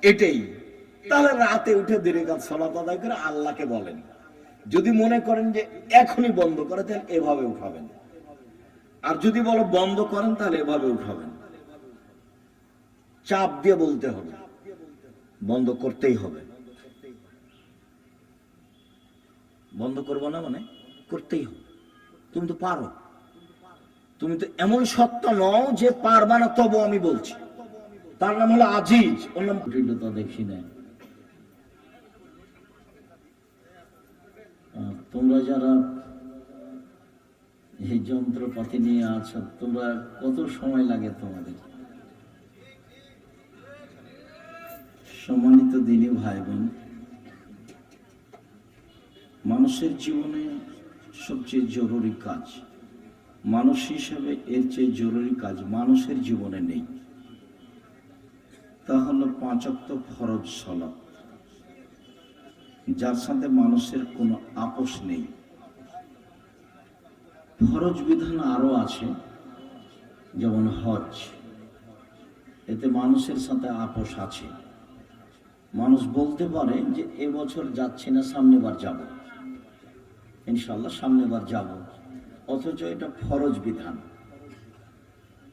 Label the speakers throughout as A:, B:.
A: এটাই। তাহলে রাতে উঠে 2 রাকাত সালাত আদায় করে আল্লাহকে বলেন। যদি মনে করেন যে এখনই বন্ধ করে, তাহলে এভাবে উঠাবেন। আর যদি বলো বন্ধ করেন, তাহলে এভাবে উঠাবেন। চাপ দিয়ে বলতে হবে, বন্ধ করতেই হবে। বন্ধ করবো না মানে করতেই হবে। তুমি তো পারো, তুমি তো এমন সত্য নও যে পারবা না, তবু আমি বলছি। তার নাম হলো আজিজ, ওর নাম দৃঢ়তা দেখি না। তোমরা যারা এই যন্ত্রপাতি নিয়ে আছো, তোমরা কত সময় লাগে তোমাদের? সম্মানিত দিনী ভাই বোন, মানুষের জীবনে সবচেয়ে জরুরি কাজ, মানুষ হিসেবে এর চেয়ে জরুরি কাজ মানুষের জীবনে নেই। তা হলো 5 ওয়াক্ত ফরজ সালাত, যার সাথে মানুষের কোনো আপোষ নেই। ফরজ বিধান আরো আছে, যেমন হজ, এতে মানুষের সাথে আপোষ আছে। মানুষ বলতে পারে যে এবছর যাচ্ছি না, সামনেবার যাব, ইনশাল্লাহ সামনেবার যাব, অথচ এটা ফরজ বিধান।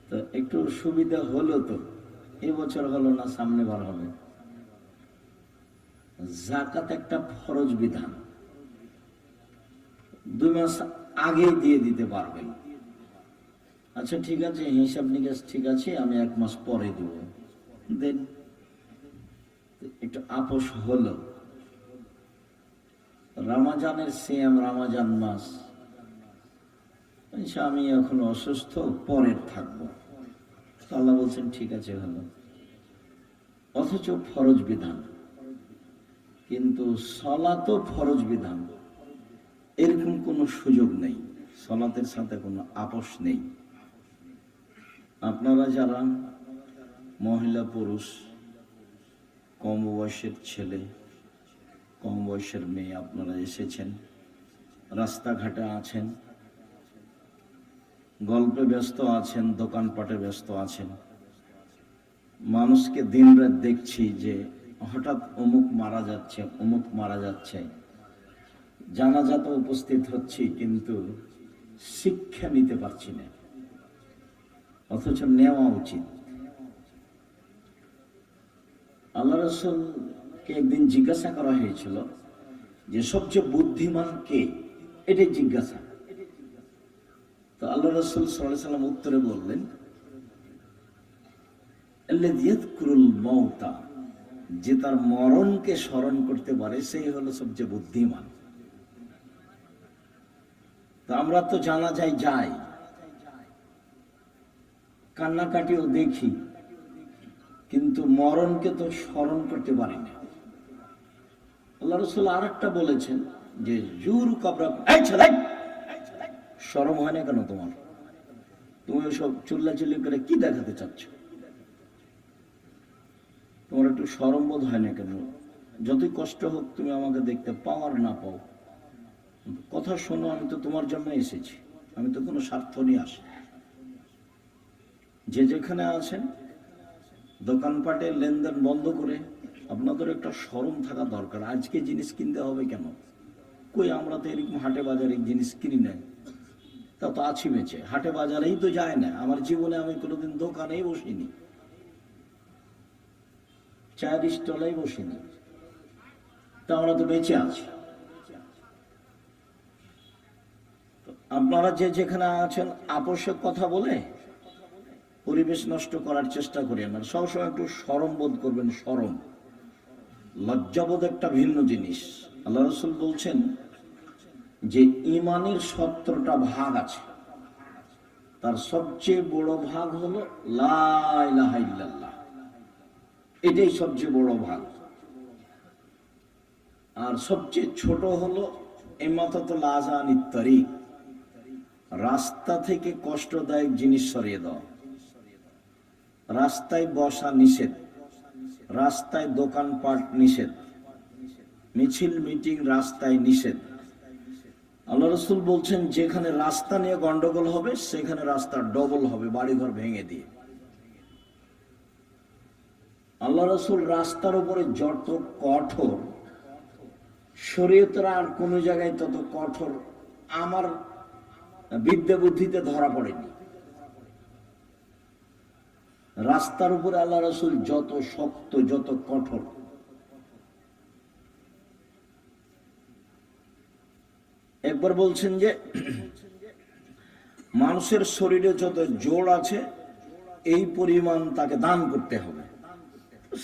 A: তো একটু সুবিধা হলো, তো এবছর হলো না, সামনেবার হবে। যাকাত একটা ফরজ বিধান, 2 মাস আগে দিয়ে দিতে পারবেন। আচ্ছা ঠিক আছে, হিসাব নিকাশ ঠিক আছে, আমি 1 মাস পরে দেব, দেন। একটু আপোষ হলো। রমজানের সিয়াম, রমজান মাস, আমি এখন অসুস্থ, পরের থাকবো, আল্লাহ বলছেন ঠিক আছে হলো, অথচ ফরজ বিধান। কিন্তু সালাতও ফরজ বিধান, এরকম কোনো সুযোগ নেই, সালাতের সাথে কোনো আপোষ নেই। আপনারা যারা মহিলা পুরুষ, কম বয়সের ছেলে, কম বয়সের মেয়ে, আপনারা এসেছেন, রাস্তাঘাটে আছেন, গল্পে ব্যস্ত আছেন, দোকানপাটে ব্যস্ত আছেন, মানুষকে দিনরাত দেখছি যে হঠাৎ অমুক মারা যাচ্ছে, অমুক মারা যাচ্ছে, জানাজাতে উপস্থিত হচ্ছি, কিন্তু শিক্ষা নিতে পারছি না, অথচ নেওয়া উচিত। আল্লাহ রাসূলকে একদিন জিজ্ঞাসা করা হয়েছিল যে সবচেয়ে বুদ্ধিমান কে, এটাই জিজ্ঞাসা। তো আল্লাহ রাসূল সাল্লাল্লাহু আলাইহি ওয়াসাল্লাম উত্তরে বললেন, আল্লাযী ইয়াযকুরুল মাউতা, যে তার মরণকে স্মরণ করতে পারে, সেই হলো সবচেয়ে বুদ্ধিমান। তো আমরা তো জানাজায় যাই, কান্নাকাটিও দেখি, কিন্তু মরণকে তো স্মরণ করতে পারি না। আল্লাহ রাসূল আরেকটা বলেছেন যে জুর কবর, শরম হয় না কেন তোমার? তুমি সব চিল্লাচিল্লি করে কি দেখাতে চাচ্ছ? তোমার একটু শরম বোধ হয় না কেন? যতই কষ্ট হোক, তুমি আমাকে দেখতে পাও আর না পাও, কথা শোনো, আমি তো তোমার জন্য এসেছি, আমি তো কোনো স্বার্থ নিয়ে আসি। যে যেখানে আছেন, দোকানপাটে লেনদেন বন্ধ করে আপনাদের একটা শরম থাকা দরকার। আজকে জিনিস কিনতে হবে কেন? কই, আমরা তো এরকম হাটে বাজারে জিনিস কিনি না, তা তো আছি বেঁচে, হাটে বাজারেই তো যায় না। আমার জীবনে আমি কোনোদিন দোকানেই বসিনি, চায়ের স্টলেই বসিনি, তা আমরা তো বেঁচে আছি। আপনারা যে যেখানে আছেন, আপোষের কথা বলে পরিবেশ নষ্ট করার চেষ্টা করেন না। সবসময় একটু শরম বোধ করবেন। শরম, লজ্জাবোধ একটা ভিন্ন জিনিস। আল্লাহ রাসূল বলছেন যে ঈমানের 17টা ভাগ আছে, তার সবচেয়ে বড় ভাগ হলো লা ইলাহা ইল্লাল্লাহ, এটাই সবচেয়ে বড় ভাগ। আর সবচেয়ে ছোট হলো ইমাতাতুল আযানিত তারিক, রাস্তা থেকে কষ্টদায়ক জিনিস সরিয়ে দাও। রাস্তায় বসা নিষেধ, রাস্তায় দোকানপাট নিষেধ, মিছিল মিটিং রাস্তায় নিষেধ। আল্লাহ রাসূল বলছেন যেখানে রাস্তা নিয়ে গন্ডগোল হবে, সেখানে রাস্তা ডবল হবে, বাড়িঘর ভেঙে দিয়ে। আল্লাহ রসুল রাস্তার উপরে যত কঠোর, শরীয়তের আর কোন জায়গায় তত কঠোর আমার বিদ্যা বুদ্ধিতে ধরা পড়েনি। রাস্তার উপরে আল্লাহ রসুল যত শক্ত, যত কঠোর। একবার বলছেন যে মানুষের শরীরে যত জোড় আছে এই পরিমাণ তাকে দান করতে হবে।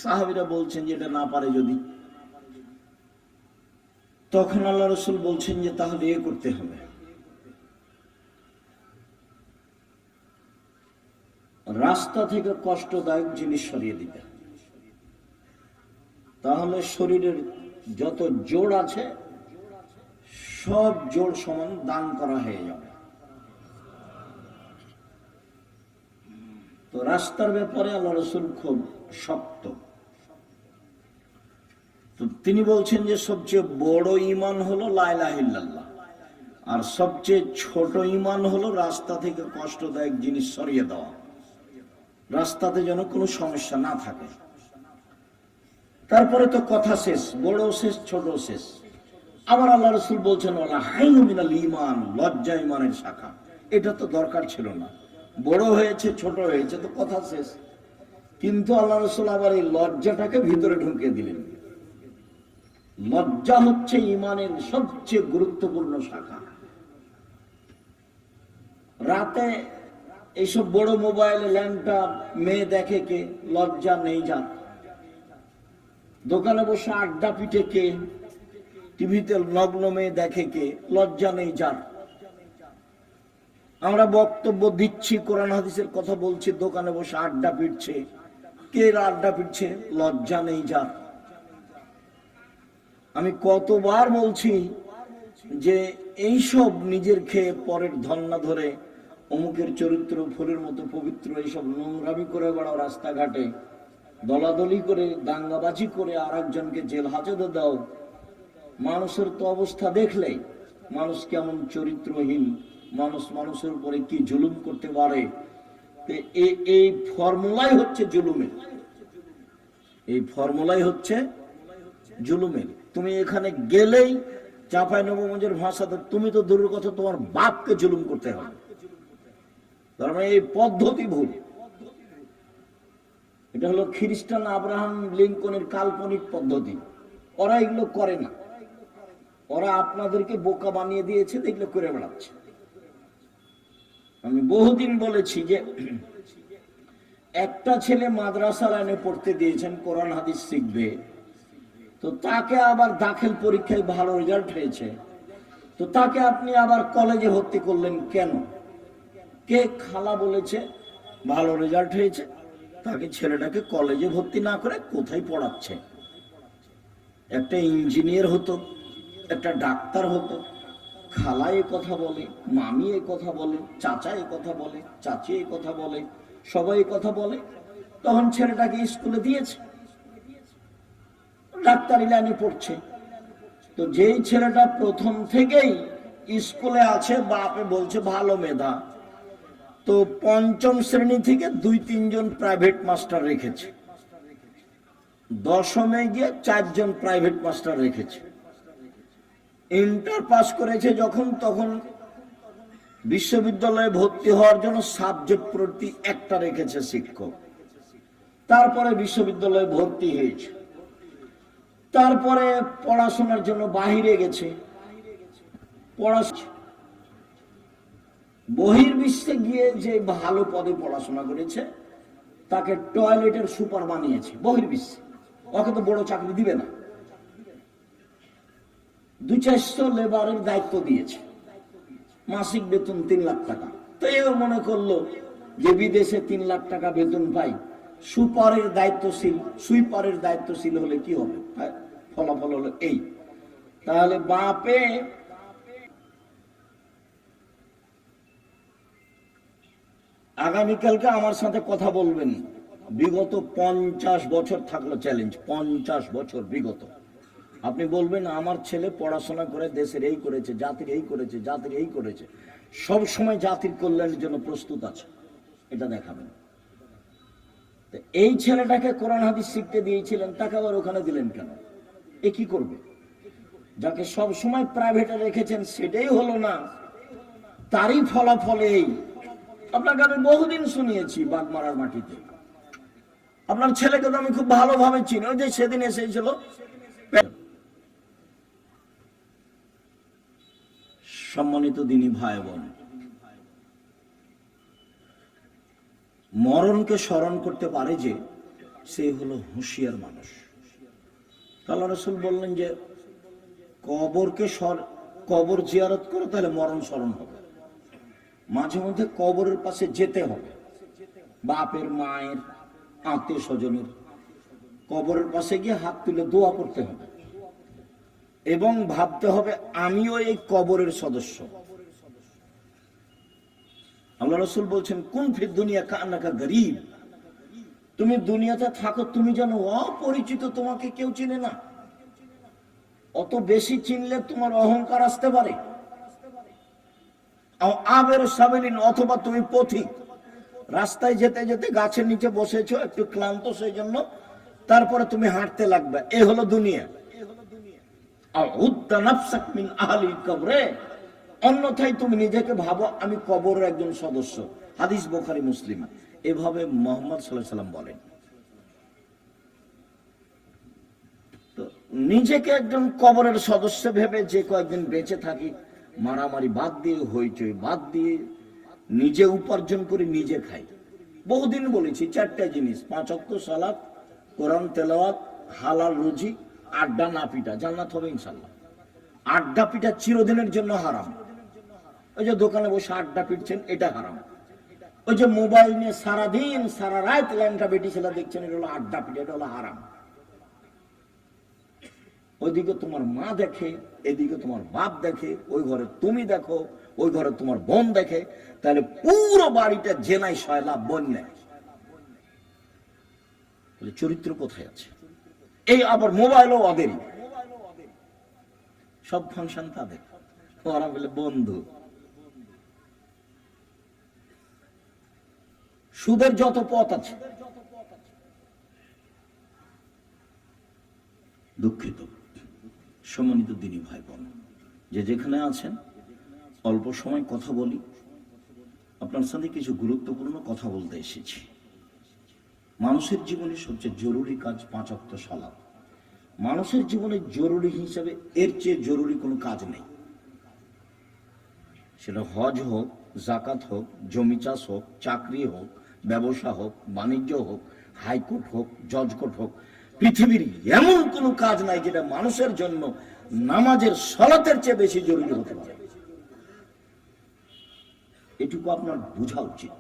A: সাহাবীরা বলছেন যে এটা না পারে যদি, তখন আল্লাহ রসুল বলছেন যে তাহলে এ করতে হবে, রাস্তা থেকে কষ্টদায়ক জিনিস সরিয়ে দিতে। তাহলে শরীরের যত জোড় আছে সব জোড় সমান দান করা হয়ে যাবে। তো রাস্তার ব্যাপারে আল্লাহ রসুল খুব শক্ত। তো তিনি বলছেন যে সবচেয়ে বড় ঈমান হলো লা ইলাহা ইল্লাল্লাহ, আর সবচেয়ে ছোট ঈমান হলো রাস্তা থেকে কষ্টদায়ক জিনিস সরিয়ে দেওয়া, রাস্তাতে যেন কোনো সমস্যা না থাকে। তারপরে তো কথা শেষ, বড় শেষ, ছোট শেষ। আবার আল্লাহ রসুল বলছেন ওয়ালা হাইয়ু মিনাল ঈমান, লজ্জা ঈমানের শাখা। এটা তো দরকার ছিল না, বড় হয়েছে ছোট হয়েছে তো কথা শেষ। কিন্তু আল্লাহ রসুল আবার এই লজ্জাটাকে ভিতরে ঢুকিয়ে দিলেন। লজ্জা হচ্ছে ঈমানের সবচেয়ে গুরুত্বপূর্ণ শাখা। রাতে এইসব বড় মোবাইলে ল্যাংটা মেয়ে দেখে কে, লজ্জা নেই যার। দোকানে বসে আড্ডা পিটে কে, টিভিতে নগ্ন মেয়ে দেখে কে, লজ্জা নেই যার। আমরা বক্তব্য দিচ্ছি, কোরআন হাদিসের কথা বলছি, দোকানে বসে আড্ডা পিটছে কে, আড্ডা পিটছে, লজ্জা নেই যার। আমি কতবার বলছি যে এইসব নিজের খেয়ে পরের ধন না ধরে অমুকের চরিত্র ফুলের মতো পবিত্র, এইসব নোংরামি করে বেড়াও, রাস্তাঘাটে দলাদলি করে দাঙ্গাবাজি করে আর একজনকে জেল হাজতে দাও। মানুষের তো অবস্থা দেখলেই মানুষ কেমন চরিত্রহীন, মানুষ মানুষের উপরে কি জুলুম করতে পারে। এই ফর্মুলাই হচ্ছে জুলুমের, এই ফর্মুলাই হচ্ছে জুলুমের। তুমি এখানে গেলেই চাঁপাইনবাবগঞ্জের ভাষাতে তুমি তো দূরের কথা, তোমার বাপকে জুলুম করতে হবে। তার মানে এই পদ্ধতি ভুল। এটা হলো খ্রিস্টান আব্রাহাম লিঙ্কনের কাল্পনিক পদ্ধতি। ওরা এগুলো করে না, ওরা আপনাদেরকে বোকা বানিয়ে দিয়েছে, এগুলো করে বেড়াচ্ছে। আমি বহুদিন বলেছি যে একটা ছেলে মাদ্রাসা লাইনে পড়তে দিয়েছেন, কোরআন হাদিস শিখবে, তো তাকে আবার দাখিল পরীক্ষায় ভালো রেজাল্ট হয়েছে, তো তাকে আপনি আবার কলেজে ভর্তি করলেন কেন? কে খালা বলেছে ভালো রেজাল্ট হয়েছে, তাকে ছেলেটাকে কলেজে ভর্তি না করে কোথায় পড়াচ্ছে? একটা ইঞ্জিনিয়ার হতো, একটা ডাক্তার হতো। খালা এ কথা বলে, মামি এ কথা বলে, চাচা এ কথা বলে, চাচি এ কথা বলে, সবাই কথা বলে, তখন ছেলেটাকে স্কুলে দিয়েছে, ডাক্তারি লাইনে পড়ছে। তো যেই ছেলেটা প্রথম থেকেই স্কুলে আছে, বাপে বলছে ভালো মেধা, তো পঞ্চম শ্রেণী থেকে 2-3 জন প্রাইভেট মাস্টার রেখেছে, দশমে গিয়ে 4 জন প্রাইভেট মাস্টার রেখেছে। ইন্টার পাস করেছে যখন, তখন বিশ্ববিদ্যালয়ে ভর্তি হওয়ার জন্য সাবজেক্ট প্রতি একটা রেখেছে শিক্ষক। তারপরে বিশ্ববিদ্যালয়ে ভর্তি হয়েছে, তারপরে পড়াশোনার জন্য বাহিরে গেছে, বহির্বিশ্বে গিয়ে যে ভালো পদে পড়াশোনা করেছে তাকে টয়লেটের সুপার বানিয়েছে বহির্বিশ্বে। ওকে তো বড় চাকরি দিবে না, 200-400 লেবারের দায়িত্ব দিয়েছে, মাসিক বেতন 3 লাখ টাকা। তো এও মনে করলো যে বিদেশে 3 লাখ টাকা বেতন পাই, সুপারের দায়িত্বশীল, সুইপারের দায়িত্বশীল হলে কি হবে? ফলাফল হলো এই। তাহলে বাপে আগামীকালকে আমার সাথে কথা বলবেন, বিগত 50 বছর থাকলো চ্যালেঞ্জ, 50 বছর বিগত। আপনি বলবেন আমার ছেলে পড়াশোনা করে দেশের এই করেছে, জাতির এই করেছে, জাতির এই করেছে, সব সময় জাতির কল্যাণের জন্য প্রস্তুত আছে, এটা দেখাবেন। তো এই ছেলেটাকে কোরআন হাদিস শিখতে দিয়েছিলেন, তাকে আবার ওখানে দিলেন কেন? এ কি করবে? যাকে সব সময় প্রাইভেটে রেখেছেন সেটাই হলো না, তারই ফলাফল এই। আপনাকে আমি বহুদিন শুনিয়েছি বাগমারার মাটিতে। আপনার ছেলেকে তো আমি খুব ভালোভাবে চিনি, ওই যে সেদিন এসেছিল। সম্মানিত দিনী ভাই বোন, মরণকে স্মরণ করতে পারে যে সে হলো হুঁশিয়ার মানুষ। আল্লাহ রাসূল বললেন যে কবর জিয়ারত করো, তাহলে মরণ স্মরণ হবে। মাঝে মধ্যে কবরের পাশে যেতে হবে, বাপের, মায়ের, আত্মীয় স্বজনের কবরের পাশে গিয়ে হাত তুলে দোয়া করতে হবে এবং ভাবতে হবে আমিও এই কবরের সদস্য। আল্লাহ রাসূল বলছেন কুন ফিদ দুনিয়া কান্নাকা গরীব, তুমি দুনিয়াতে থাকো, তুমি যেন অপরিচিত, তোমাকে কেউ চিনে না। অত বেশি চিনলে তোমার অহংকার আসতে পারে। আবের সাবিলিন, অথবা তুমি পথিক, রাস্তায় যেতে যেতে গাছের নিচে বসেছো, একটু ক্লান্ত সেই জন্য, তারপরে তুমি হাঁটতে লাগবে। এ হলো দুনিয়া। অন্যথায় তুমি নিজেকে ভাবো আমি কবরের একজন সদস্য। হাদিস বুখারী মুসলিম। এভাবে মুহাম্মদ সাল্লাল্লাহু আলাইহি ওয়াসাল্লাম বলেন। তো নিজেকে একজন কবরের সদস্য ভেবে যে কয়েকদিন বেঁচে থাকি, মারামারি বাদ দিয়ে, হইচই বাদ দিয়ে, নিজে উপার্জন করে নিজে খাই। বহুদিন বলেছি 4টা জিনিস: 5 ওয়াক্ত সালাত, কোরআন তেলাওয়াত, হালাল রুজি, আড্ডা না পিটা। জান্নাত হবে ইনশাআল্লাহ। আড্ডা পিটা চিরদিনের জন্য হারাম। ওই যে দোকানে বসে আড্ডা পিটছেন, এটা হারাম। ওই যে মোবাইল নিয়ে সারাদিন সারা রাত ল্যাংটা বেটি ছেলে দেখছেন, এটা হলো আড্ডা পিটা, এটা হলো হারাম। ওইদিকে তোমার মা দেখে, এদিকে তোমার বাপ দেখে, ওই ঘরে তুমি দেখো, ওই ঘরে তোমার বোন দেখে, তাহলে পুরো বাড়িটা জেনাই সয়লা বন্যায়। চরিত্র কোথায় আছে? এই আবার মোবাইলও ওদেরই, সব ফাংশন তাদের, ওরা বলে বন্ধু। সুদের যত পথ আছে, দুঃখিত সম্মানিত দিনী ভাই বোন, যে যেখানে আছেন, অল্প সময় কথা বলি। আপনার সাথে কিছু গুরুত্বপূর্ণ কথা বলতে এসেছি। মানুষের জীবনে সবচেয়ে জরুরি কাজ 5 ওয়াক্ত সালাত। মানুষের জীবনে জরুরি হিসাবে এর চেয়ে জরুরি কোনো কাজ নেই। সেটা হজ হোক, জাকাত হোক, জমি চাষ হোক, চাকরি হোক, ব্যবসা হোক, বাণিজ্য হোক, হাইকোর্ট হোক, জজ কোর্ট হোক, পৃথিবীর এমন কোনো কাজ নাই যেটা মানুষের জন্য নামাজের সালাতের চেয়ে বেশি জরুরি হতে পারে। এটুকু আপনার বোঝা উচিত।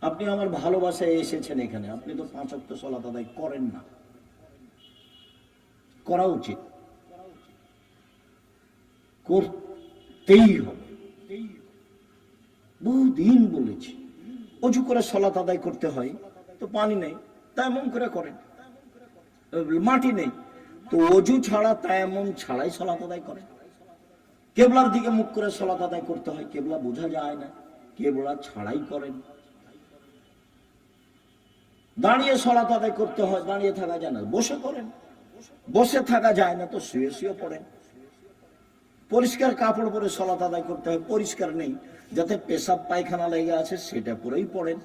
A: আপনি আমার ভালোবাসায় এসেছেন এখানে, আপনি তো 5 ওয়াক্ত সালাত আদায় করেন না। করা উচিত, করতেই হবে। বহুদিন বলেছি, অজু করে সালাত আদায় করতে হয়, তো পানি নেই, তায়াম্মুম করে করেন। মাটি নেই, তো অজু ছাড়া তায়াম্মুম ছাড়াই সালাত আদায় করেন। কেবলার দিকে মুখ করে সালাত আদায় করতে হয়, কেবলা বোঝা যায় না, কেবলা ছাড়াই করেন। দাঁড়িয়ে সালাত আদায় করতে হয়, দাঁড়িয়ে থাকা যায় না, বসে করেন। বসে থাকা যায় না, তো শুয়ে শুয়ে পড়েন। পরিষ্কার কাপড় পরে সালাত আদায় করতে হয়, পরিষ্কার নেই, যাতে পেশাব পায়খানা লেগে আছে সেটা পরেই পড়েন।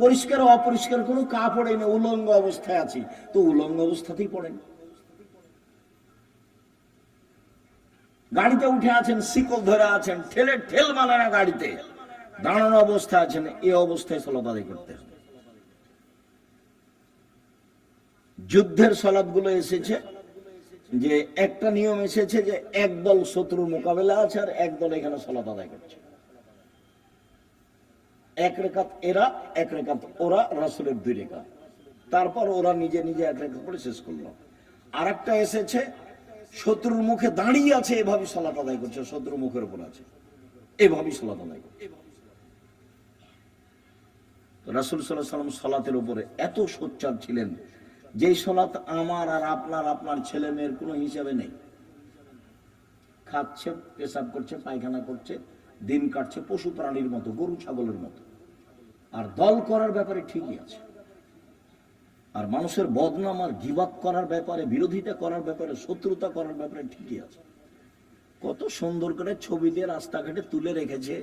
A: পরিষ্কার অপরিষ্কার কোনো কাপড় নেই, উলঙ্গ অবস্থায় আছি, তো উলঙ্গ অবস্থাতেই পড়েন। গাড়িতে উঠে আছেন, শিকল ধরে আছেন, ঠেল মানে না, গাড়িতে দাঁড়ানো অবস্থায় আছেন, এই অবস্থায় সালাত আদায় করতে হবে। যুদ্ধের সালাত গুলো এসেছে যে একটা নিয়ম এসেছে যে একদল শত্রুর মোকাবেলা আছে আর একদল এখানে সালাত আদায় করছে। 1 রাকাত এরা, 1 রাকাত ওরা, রাসূলের 2 রাকাত, তারপর ওরা নিজে নিজে 1 রাকাত করে শেষ করলো। আর একটা এসেছে শত্রুর মুখে দাঁড়িয়ে আছে, এভাবে সালাত আদায় করছে, শত্রুর মুখের উপর আছে, এভাবেই সালাত আদায় করছে। রাসূল সাল্লাল্লাহু আলাইহি ওয়াসাল্লাম সালাতের উপরে এত সোচ্চার ছিলেন, যেই সালাত আমার আর আপনার ছেলে মেয়ের কোনো হিসাবে নেই। খাচ্ছে, পেশাব করছে, পায়খানা করছে, দিন কাটছে পশু প্রাণীর মতো, গরু ছাগলের মতো। আর দল করার ব্যাপারে ঠিকই আছে, আর মানুষের বদনাম আর গিবাত করার ব্যাপারে, বিরোধিতা করার ব্যাপারে, শত্রুতা করার ব্যাপারে ঠিকই আছে। কত সুন্দর করে ছবি দিয়ে রাস্তাঘাটে তুলে রেখেছে,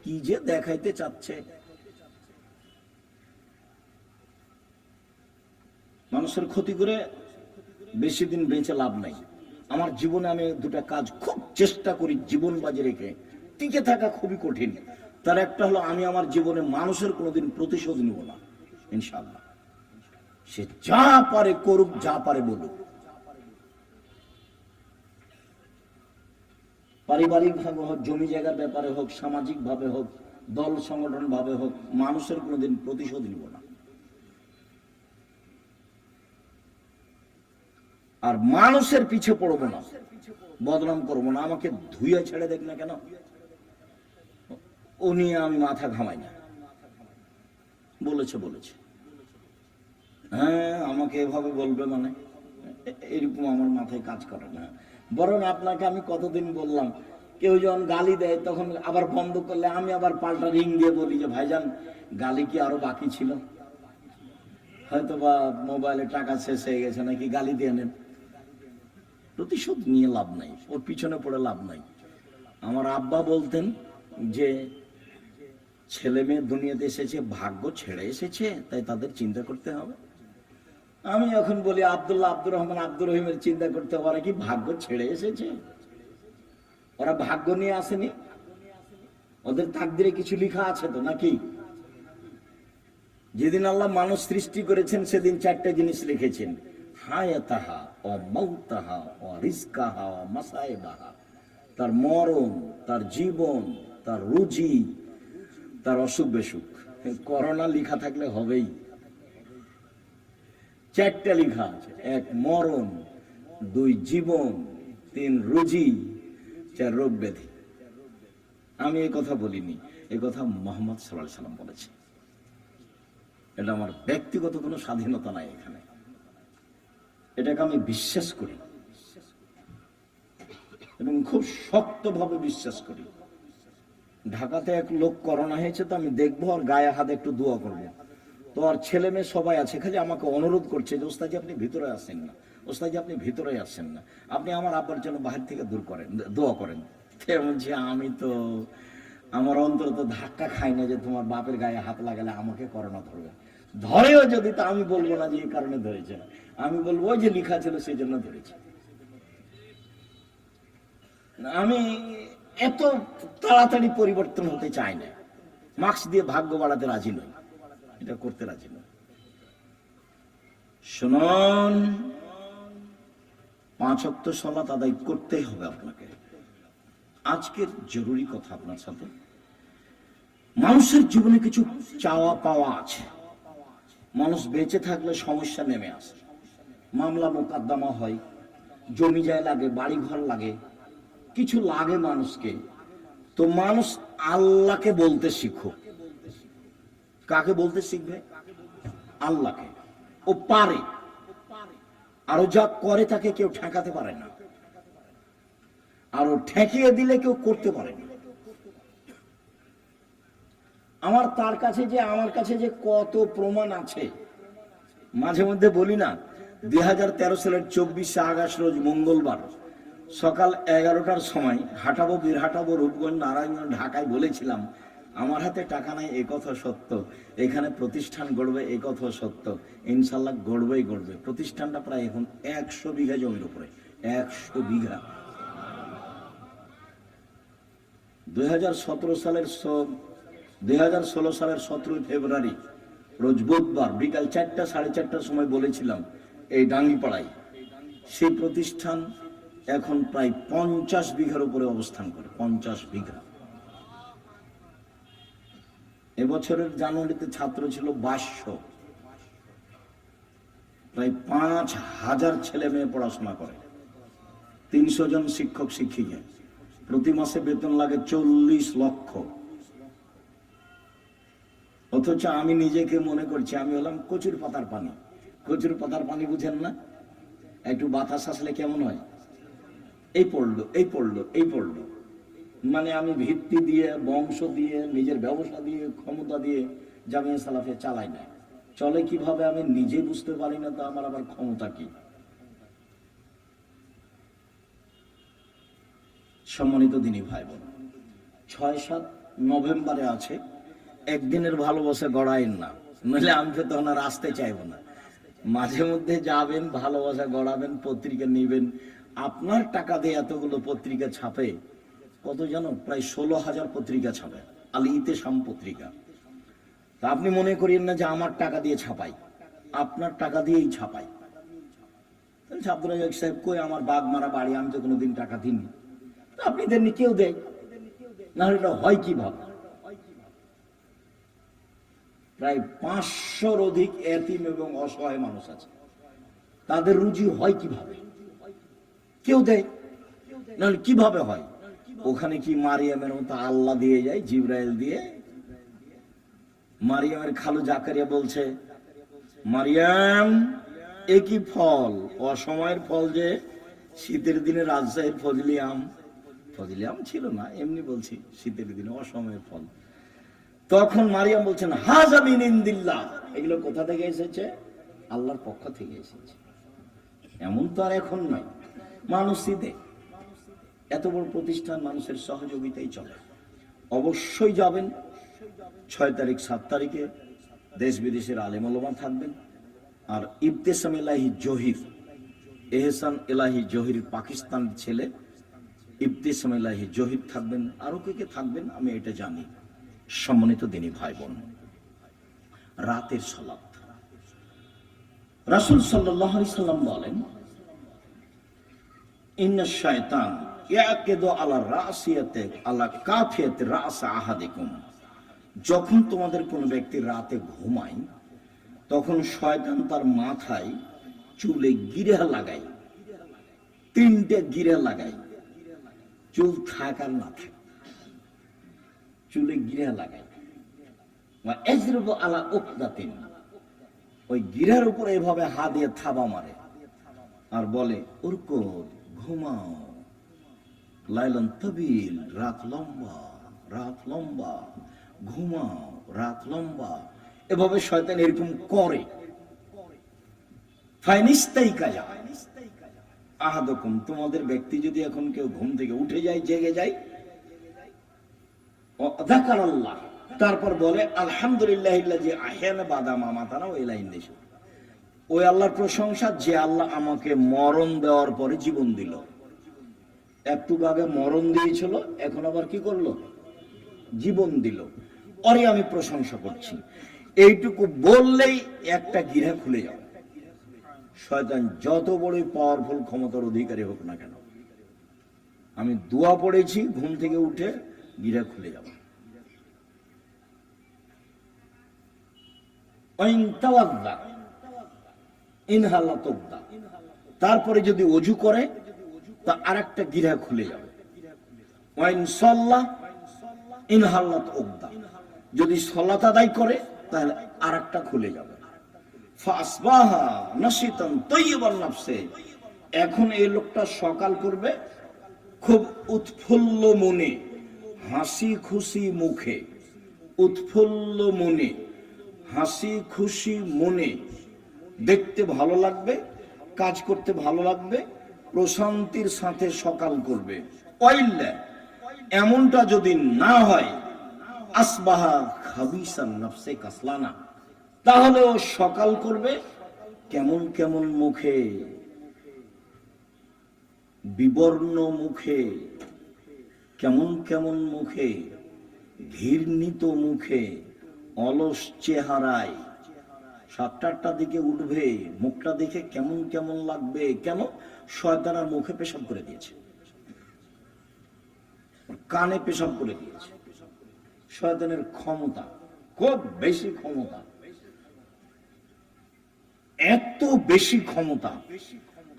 A: কি যে দেখাইতে চাচ্ছে। মানুষের ক্ষতি করে বেশি দিন বেঁচে লাভ নাই। আমার জীবনে আমি দুটা কাজ খুব চেষ্টা করি জীবন বাজি রেখে টিকে থাকা, খুবই কঠিন। তার একটা হলো, আমি আমার জীবনে মানুষের কোনোদিন প্রতিশোধ নিব না, ইনশাআল্লাহ। সে যা পারে করুক, যা পারে বলুক। পারিবারিক ভাবে হোক, জমি জায়গার ব্যাপারে হোক, সামাজিক ভাবে হোক, দল সংগঠন ভাবে হোক, মানুষের কোনোদিন প্রতিশোধ নিব না। আর মানুষের পিছে পড়বো না, বদনাম করবো না। আমাকে ধুয়ে ছেড়ে দেখ না কেন, ও নিয়ে আমি মাথা ঘামাই না। বলেছে হ্যাঁ, আমাকে এভাবে বলবে মানে এরকম আমার মাথায় কাজ করে না। বরং আপনাকে আমি কতদিন বললাম, কেউ যখন গালি দেয় তখন আবার বন্ধ করলে আমি আবার পাল্টা রিং দিয়ে বলি যে ভাইজান, গালি কি আরো বাকি ছিল? হয়তো বা মোবাইলে টাকা শেষ হয়ে গেছে, নাকি গালি দিয়ে নেন। প্রতিশোধ নিয়ে লাভ নাই, ওর পিছনে পড়ে লাভ নাই। আমার আব্বা বলতেন যে ছেলে মেয়ে দুনিয়াতে এসেছে ভাগ্য ছেড়ে এসেছে, তাই তাদের চিন্তা করতে হবে। আমি এখন বলি আব্দুল্লাহ, আব্দুর রহমান, আব্দুর রহিমের চিন্তা করতে হবে, ওরা কি ভাগ্য ছেড়ে এসেছে? ওরা ভাগ্য নিয়ে আসেনি, ওদের তাকদিরে কিছু লেখা আছে তো নাকি? যেদিন আল্লাহ মানুষ সৃষ্টি করেছেন সেদিন চারটা জিনিস লিখেছেন, হায়াতাহা ও মাউতাহা ও রিজকাহা ও মাসায়েবাহা। তার মরণ, তার জীবন, তার রুজি, তার অসুখ বেসুখ। করোনা লেখা থাকলে হবেই। চারটা লেখা আছে, এক মরণ, দুই জীবন, তিন রুজি, চার রোগ ব্যাধি। আমি এই কথা বলিনি, এই কথা মুহাম্মদ সাল্লাল্লাহু আলাইহি সাল্লাম বলেছে। এটা আমার ব্যক্তিগত কোনো স্বাধীনতা নাই এখানে, এটাকে আমি বিশ্বাস করি এবং খুব শক্তভাবে বিশ্বাস করি। ঢাকাতে এক লোক করোনা হয়েছে, তো আমি দেখবো আর গায়ে হাতে একটু দোয়া করবো। তো আর ছেলে মেয়ে সবাই আছে, খালি আমাকে অনুরোধ করছে যে ওস্তাদজি আপনি ভিতরে আসেন না, ওস্তাদজি আপনি ভিতরে আসেন না, আপনি আমার আব্বার জন্য বাহির থেকে দূর করেন, দোয়া করেন। বলছি আমি তো আমার অন্তর তো ধাক্কা খাই না যে তোমার বাপের গায়ে হাত লাগালে আমাকে করোনা ধরবে। ধরেও যদি, তা আমি বলবো না যে এই কারণে ধরেছে, আমি বলবো ওই যে লেখা ছিল সেই জন্য ধরেছে। আমি এত তাড়াতাড়ি পরিবর্তন হতে চাই না, মাস্ক দিয়ে ভাগ্য বাড়াতে রাজি নই, এটা করতে রাজি নই। শুনুন, 5 ওয়াক্ত সালাত আদায় করতেই হবে আপনাকে। আজকের জরুরি কথা আপনার সাথে, মানুষের জীবনে কিছু চাওয়া পাওয়া আছে। মানুষ বেঁচে থাকলে সমস্যা নেমে আসে, মামলা মোকদ্দমা হয়, জমি জায়গা লাগে, বাড়ি ঘর লাগে, কিছু লাগে মানুষকে। তো মানুষ আল্লাহকে বলতে শিখো। কাকে বলতে শিখবে? আল্লাহকে। ও পারে, আরো যা করে তাকে কেউ ঠেকাতে পারে না, আরো ঠেকিয়ে দিলে কেউ করতে পারে না। আমার তার কাছে যে, আমার কাছে যে কত প্রমাণ আছে, মাঝে মধ্যে বলি না, 2013 সালের 24শে আগস্ট রোজ মঙ্গলবার সকাল 11টার সময় হাঁটাবো, বীরহাটাবো, রূপগঞ্জ, নারায়ণগঞ্জ, ঢাকায় বলেছিলাম আমার হাতে টাকা নাই, এ কথা সত্য, এখানে প্রতিষ্ঠান গড়বে, এ কথা সত্য, ইনশাল্লাহ গড়বেই গড়বে। প্রতিষ্ঠানটা প্রায় এখন 100 বিঘা জমির উপরে, 100 বিঘা। 2016 সালের 17 ফেব্রুয়ারি রোজ বুধবার বিকাল 4টা 4:30টার সময় বলেছিলাম এই ডাঙ্গিপাড়ায়, সেই প্রতিষ্ঠান এখন প্রায় 50 বিঘার উপরে অবস্থান করে, 50 বিঘা। এবছরের জানুয়ারিতে ছাত্র ছিল 2200, প্রায় 5000 ছেলে মেয়ে পড়াশোনা করে, 300 জন শিক্ষক শিক্ষিকা, প্রতি মাসে বেতন লাগে 40 লক্ষ। অথচ আমি নিজেকে মনে করছি আমি হলাম কচুর পাতার পানি। কচুর পাতার পানি বুঝেন না? একটু বাতাস আসলে কেমন হয়, এই পড়লো, এই পড়লো, এই পড়লো। মানে আমি ভিত্তি দিয়ে, বংশ দিয়ে, নিজের ব্যবসা দিয়ে, ক্ষমতা দিয়ে জামিয়া সালাফিয়া চালাই না। চলে কিভাবে আমি নিজে বুঝতে পারি না, তো আমার আবার ক্ষমতা কি? সম্মানিত দিনী ভাই বোন, 6-7 নভেম্বরে আছে, একদিনের ভালোবাসা গড়াইন না, নইলে আমি তো তখন আর আসতে চাইবো না। মাঝে মধ্যে যাবেন, ভালোবাসা গড়াবেন, পত্রিকা নিবেন। আপনার টাকা দিয়ে এতগুলো পত্রিকা ছাপে, কত জানো? প্রায় 16,000 পত্রিকা ছাপে, আল ইতেসাম পত্রিকা। তা আপনি মনে করেন না যে আমার টাকা দিয়ে ছাপাই, আপনার টাকা দিয়েই ছাপাই। আব্দুল রাজ্জাক সাহেব কই, আমার বাঘ মারা বাড়ি, আমি তো কোনোদিন টাকা দিইনি। আপনি দেননি, কেউ দেয় না, এটা হয় কিভাবে? প্রায় 500-র অধিক এতিম এবং অসহায় মানুষ আছে, তাদের রুজি হয় কিভাবে? কেউ দেয় না, কিভাবে হয়? ওখানে কি মারিয়ামের মতো আল্লাহ দিয়ে যায়, জিবরাইল দিয়ে? মারিয়ামের খালু জাকারিয়া বলছে, মারিয়াম এ কি ফল, অসময়ের ফল যে শীতের দিনে রাজশাহীর ফজলি আম। ফজলি আম ছিল না, এমনি বলছি, শীতের দিনে অসময়ের ফল। তখন মারিয়াম বলছেন, হাযা মিন ইনদিল্লাহ, এগুলো কোথা থেকে এসেছে? আল্লাহর পক্ষ থেকে এসেছে। এমন তো আর এখন নয়, মানুষ শীতে এত বড় প্রতিষ্ঠান, মানুষের সহযোগিতাই চলে। অবশ্যই যাবেন 6 তারিখ 7 তারিখে, দেশ বিদেশের আলেম ওলামা থাকবেন। আর ইবতেসাম এলাহি জহির, এহসান এলাহি জহির পাকিস্তানের ছেলে, ইবতেসাম এলাহি জহির থাকবেন। আরো কে কে থাকবেন আমি এটা জানি। সম্মানিত দিনী ভাই বোন, রাতের সালাত, রাসূল সাল্লাল্লাহু আলাইহি সাল্লাম বলেন, ইন্নাশ শায়তান ইয়াকিদু আলা রাসিয়াতি আলা কাফিয়াতি রাস আহাদিকুম। যখন তোমাদের কোন ব্যক্তি রাতে ঘুমায়, তখন শয়তান তার মাথায় চুলে গিরা লাগায়, 3টে গিরা লাগায়, চুল থাক আর না থাক, চুলে গিরা লাগায়। এজরুবু আলা উকদাতিন, ওই গিরার উপরে এভাবে হাত দিয়ে থাবা মারে আর বলে, উরকুদ, ঘুমাও, লাইলান তাবিল, রাত লম্বা, রাত লম্বা, ঘুমাও, রাত লম্বা। এভাবে শয়তান এরকম করে। ফাইনিস্তাইকাজা আহাদুকুম, তোমাদের ব্যক্তি যদি এখন কেউ ঘুম থেকে উঠে যায়, জেগে যায়, যাকারাল্লাহ, তারপর বলে আলহামদুলিল্লাহিল্লাযী আহয়ানা বাদা মা মাতানা ওয়া ইলাইহিন নিশুর, ওই আল্লাহর প্রশংসা যে আল্লাহ আমাকে মরণ দেওয়ার পরে জীবন দিল। একটু আগে মরণ দিয়েছিল, এখন আবার কি করলো? জীবন দিল। ওরে আমি প্রশংসা করছি। এইটুকু বললেই একটা গিরা খুলে যাবে। শয়তান যত বড়ই পাওয়ারফুল ক্ষমতার অধিকারী হোক না কেন, আমি দোয়া পড়েছি, ঘুম থেকে উঠে গিরা খুলে যাবে। তারপরে যদি অজু করে, তা আরেকটা গিরা খুলে যাবে। যদি সালাত আদায় করে, তাহলে আরেকটা খুলে যাবে। এখন এই লোকটা সকাল করবে খুব উৎফুল্ল মনে, হাসি খুশি মুখে, উৎফুল্ল মনে, হাসি খুশি মনে, দেখতে ভালো লাগবে, কাজ করতে ভালো লাগবে, প্রশান্তির সাথে সকাল করবে। এমনটা যদি না হয়, আসবাহা খাবিসান নফসে কাসলানা, তাহলে ও সকাল করবে কেমন কেমন মুখে, বিবর্ণ মুখে, কেমন কেমন মুখে, ঘৃণিত মুখে, অলস চেহারায়। 7টার দিকে উঠবে, মুখটা দেখে কেমন কেমন লাগবে। কেন? শয়তান আর মুখে পেশাব করে দিয়েছে, কানে পেশাব করে দিয়েছে। শয়তানের ক্ষমতা খুব বেশি, ক্ষমতা এত বেশি ক্ষমতা।